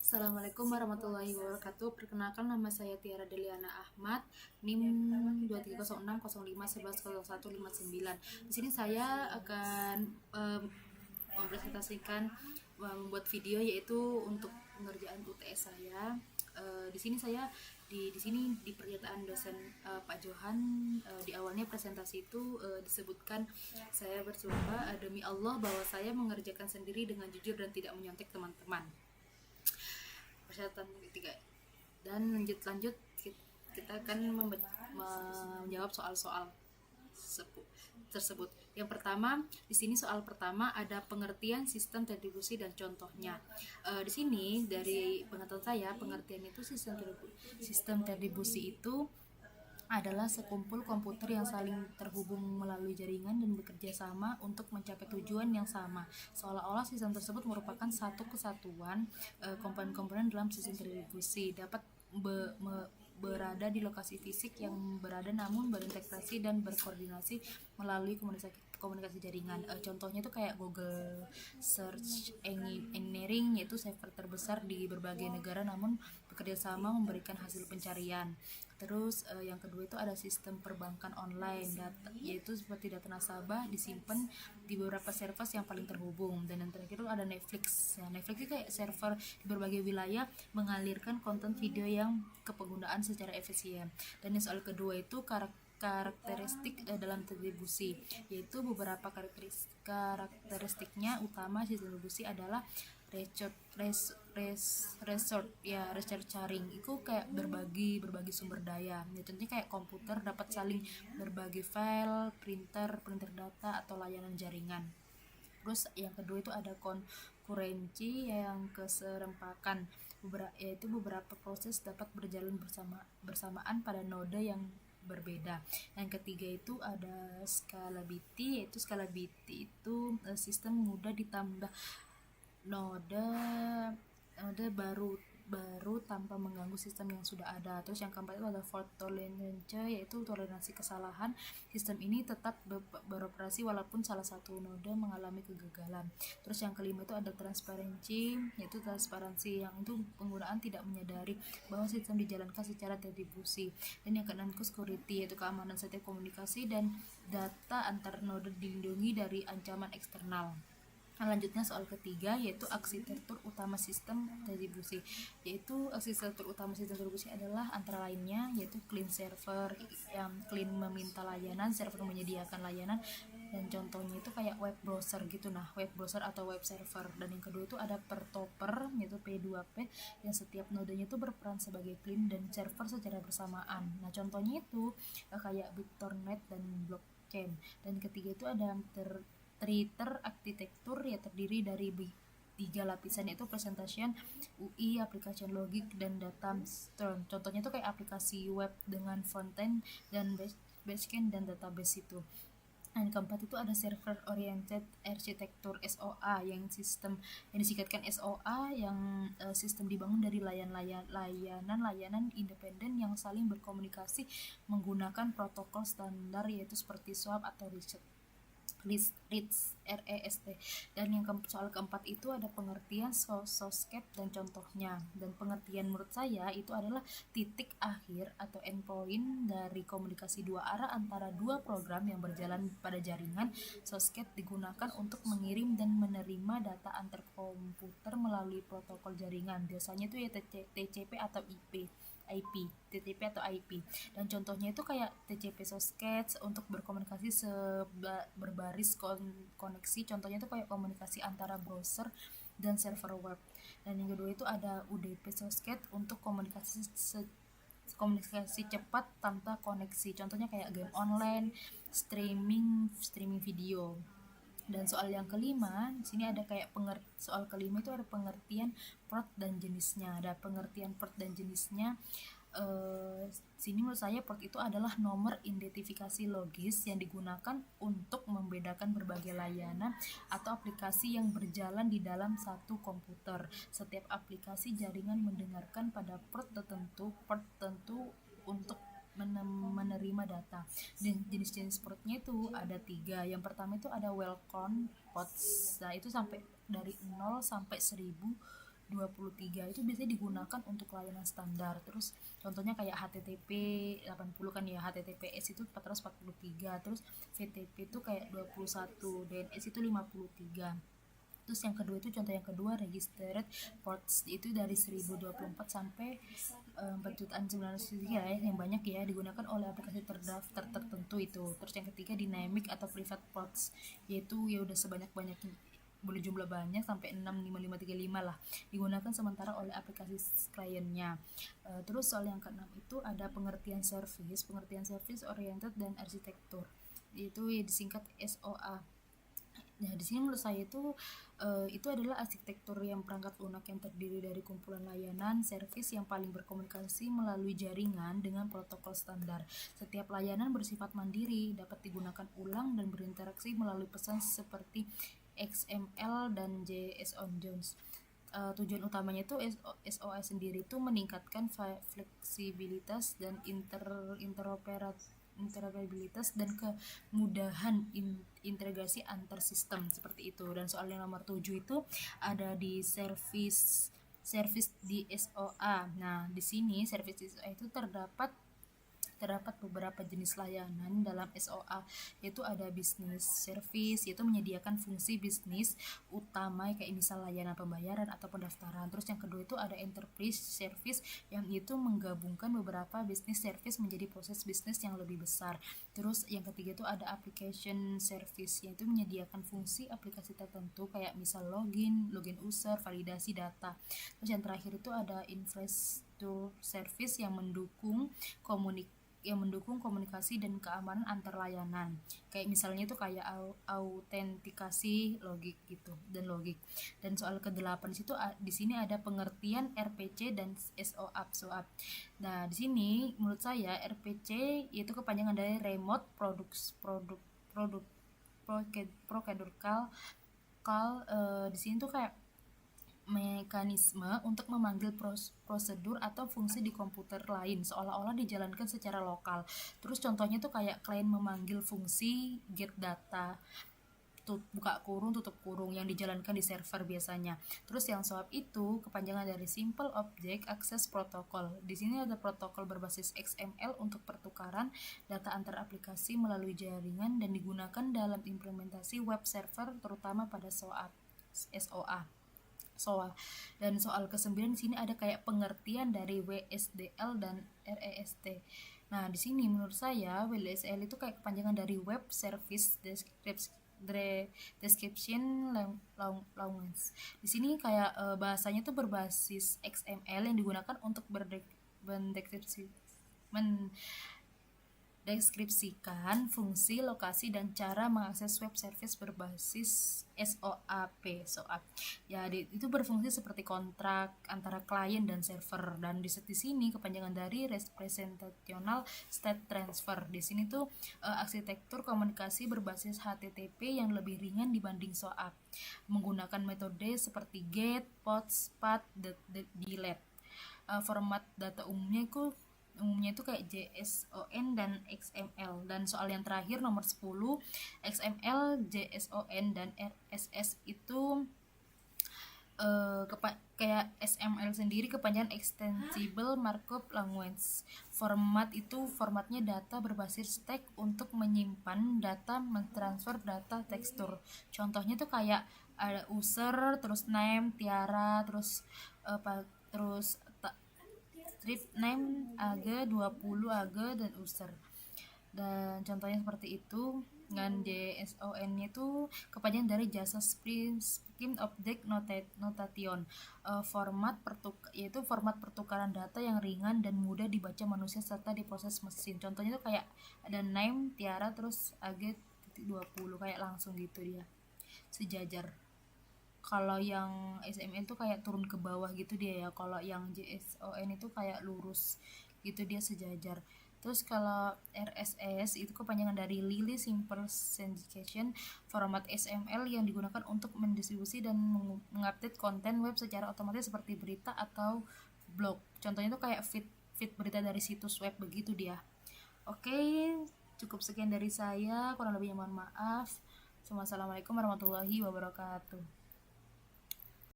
Assalamualaikum warahmatullahi wabarakatuh. Perkenalkan, nama saya Tiara Deliana Ahmad, NIM 230605110159. Di sini saya akan mempresentasikan membuat video yaitu untuk pengerjaan UTS saya. Di sini saya di sini di pernyataan dosen Pak Johan, di awalnya presentasi itu disebutkan, saya bersumpah demi Allah bahwa saya mengerjakan sendiri dengan jujur dan tidak menyontek teman-teman. Persyaratan ketiga, dan lanjut kita akan menjawab soal-soal tersebut. Yang pertama, di sini soal pertama ada pengertian sistem distribusi dan contohnya. Di sini dari pengetahuan saya, pengertian itu sistem distribusi itu adalah sekumpul komputer yang saling terhubung melalui jaringan dan bekerja sama untuk mencapai tujuan yang sama. Seolah-olah sistem tersebut merupakan satu kesatuan. Komponen-komponen dalam sistem distribusi dapat berada di lokasi fisik yang berada namun berintegrasi dan berkoordinasi melalui komunikasi jaringan. Contohnya itu kayak Google Search Engineering, yaitu server terbesar di berbagai negara namun bekerja sama memberikan hasil pencarian. Terus yang kedua itu ada sistem perbankan online, yaitu seperti data nasabah disimpan di beberapa server yang paling terhubung. Dan yang terakhir itu ada Netflix. Netflix itu kayak server di berbagai wilayah mengalirkan konten video yang kepenggunaan secara efisien. Dan yang soal kedua itu karakteristik dalam distribusi, yaitu beberapa karakteristiknya utama sistem distribusi adalah research sharing. Itu kayak berbagi sumber daya. Contohnya kayak komputer dapat saling berbagi file, printer data atau layanan jaringan. Terus yang kedua itu ada konkurensi yang keserempakan, yaitu beberapa proses dapat berjalan bersamaan pada node yang berbeda. Yang ketiga itu ada scalability, yaitu scalability itu sistem mudah ditambah node baru tanpa mengganggu sistem yang sudah ada. Terus yang keempat itu ada fault tolerance, yaitu toleransi kesalahan. Sistem ini tetap beroperasi walaupun salah satu node mengalami kegagalan. Terus yang kelima itu ada transparansi, yaitu transparansi yang itu penggunaan tidak menyadari bahwa sistem dijalankan secara terdistribusi. Dan yang keenam itu security, yaitu keamanan setiap komunikasi dan data antar node dilindungi dari ancaman eksternal. Selanjutnya soal ketiga, yaitu arsitektur utama sistem distribusi. Yaitu arsitektur utama sistem distribusi adalah antara lainnya yaitu client server, yang client meminta layanan, server menyediakan layanan, dan contohnya itu kayak web browser gitu. Web browser atau web server. Dan yang kedua itu ada pertoper, yaitu P2P, yang setiap nodenya itu berperan sebagai client dan server secara bersamaan. Contohnya itu kayak BitTorrent dan blockchain. Dan ketiga itu ada Twitter arsitektur, ya terdiri dari 3 lapisan, yaitu presentation, UI, application logic, dan data stream. Contohnya itu kayak aplikasi web dengan frontend dan backend dan database itu. Dan keempat itu ada server oriented architecture SOA, yang sistem yang disingkatkan SOA, yang sistem dibangun dari layanan independen yang saling berkomunikasi menggunakan protokol standar, yaitu seperti SWAP atau REST. Dan yang soal keempat itu ada pengertian socket dan contohnya. Dan pengertian menurut saya itu adalah titik akhir atau endpoint dari komunikasi dua arah antara dua program yang berjalan pada jaringan. Socket digunakan untuk mengirim dan menerima data antar komputer melalui protokol jaringan. Biasanya itu ya TCP atau TCP atau IP. Dan contohnya itu kayak TCP socket untuk berkomunikasi berbaris koneksi. Contohnya itu kayak komunikasi antara browser dan server web. Dan yang kedua itu ada UDP socket untuk komunikasi cepat tanpa koneksi. Contohnya kayak game online, streaming video. Dan soal yang kelima, di sini ada kayak soal kelima itu ada pengertian port dan jenisnya. Ada pengertian port dan jenisnya. Sini menurut saya port itu adalah nomor identifikasi logis yang digunakan untuk membedakan berbagai layanan atau aplikasi yang berjalan di dalam satu komputer. Setiap aplikasi jaringan mendengarkan pada port tertentu untuk menerima data. Dan jenis-jenis portnya itu ada 3. Yang pertama itu ada welcome ports. Itu sampai dari 0 sampai 1000 23 itu biasanya digunakan untuk layanan standar. Terus contohnya kayak HTTP 80 kan ya, HTTPS itu 443, terus VTP itu kayak 21, DNS itu 53. Terus yang kedua itu contoh yang kedua registered ports itu dari 1024 sampai 4.900 ya, yang banyak ya, digunakan oleh aplikasi terdaftar tertentu itu. Terus yang ketiga dynamic atau private ports, yaitu ya udah sebanyak-banyaknya, boleh jumlah banyak sampai 65535 lah, digunakan sementara oleh aplikasi kliennya. Terus soal yang keenam itu ada pengertian service oriented dan arsitektur, itu ya disingkat SOA. Nah, di sini menurut saya itu adalah arsitektur yang perangkat lunak yang terdiri dari kumpulan layanan service yang paling berkomunikasi melalui jaringan dengan protokol standar. Setiap layanan bersifat mandiri, dapat digunakan ulang dan berinteraksi melalui pesan seperti XML dan JSON Jones. Tujuan utamanya itu SOA sendiri itu meningkatkan fleksibilitas dan interoperabilitas dan kemudahan integrasi antar sistem seperti itu. Dan soal yang nomor 7 itu ada di service di SOA. Nah, di sini service di SOA itu terdapat beberapa jenis layanan dalam SOA, yaitu ada business service, yaitu menyediakan fungsi bisnis utama kayak misal layanan pembayaran atau pendaftaran. Terus yang kedua itu ada enterprise service, yang itu menggabungkan beberapa business service menjadi proses bisnis yang lebih besar. Terus yang ketiga itu ada application service, yaitu menyediakan fungsi aplikasi tertentu kayak misal login user, validasi data. Terus yang terakhir itu ada infrastructure service yang mendukung komunikasi dan keamanan antar layanan. Kayak misalnya itu kayak autentikasi logik gitu dan logik. Dan soal ke-8 di sini ada pengertian RPC dan SOAP. Nah, di sini menurut saya RPC itu kepanjangan dari remote procedure call. Di sini tuh kayak mekanisme untuk memanggil prosedur atau fungsi di komputer lain seolah-olah dijalankan secara lokal. Terus contohnya tuh kayak klien memanggil fungsi get data, buka kurung tutup kurung, yang dijalankan di server biasanya. Terus yang SOAP itu kepanjangan dari Simple Object Access Protocol. Di sini ada protokol berbasis XML untuk pertukaran data antar aplikasi melalui jaringan dan digunakan dalam implementasi web server terutama pada SOA. Dan soal ke-9 di sini ada kayak pengertian dari WSDL dan REST. Nah, di sini menurut saya WSDL itu kayak kepanjangan dari Web Service Description Language. Di sini kayak bahasanya tuh berbasis XML yang digunakan untuk deskripsikan fungsi, lokasi, dan cara mengakses web service berbasis SOAP. Ya, itu berfungsi seperti kontrak antara klien dan server. Dan di sini kepanjangan dari Representational State Transfer. Di sini tuh arsitektur komunikasi berbasis HTTP yang lebih ringan dibanding SOAP, menggunakan metode seperti GET, POST, PATH, DELETE. Format data umumnya itu kayak JSON dan XML. Dan soal yang terakhir nomor 10, XML, JSON dan RSS itu kayak XML sendiri kepanjangan Extensible Markup Language. Formatnya data berbasis teks untuk menyimpan data, mentransfer data tekstur. Contohnya tuh kayak ada user, terus name, tiara, terus strip name, AG, 20 AG, dan user. Dan contohnya seperti itu. Dengan JSON-nya itu kepanjangan dari Java Scheme Object Notation. Yaitu format pertukaran data yang ringan dan mudah dibaca manusia serta diproses mesin. Contohnya itu kayak ada name, tiara, terus AG 20, kayak langsung gitu dia, sejajar. Kalau yang XML itu kayak turun ke bawah gitu dia ya. Kalau yang JSON itu kayak lurus gitu, dia sejajar. Terus kalau RSS itu kepanjangan dari Really Simple Syndication, format XML yang digunakan untuk mendistribusi dan mengupdate konten web secara otomatis seperti berita atau blog. Contohnya itu kayak feed berita dari situs web begitu dia. Oke, cukup sekian dari saya, kurang lebihnya mohon maaf. Assalamualaikum warahmatullahi wabarakatuh.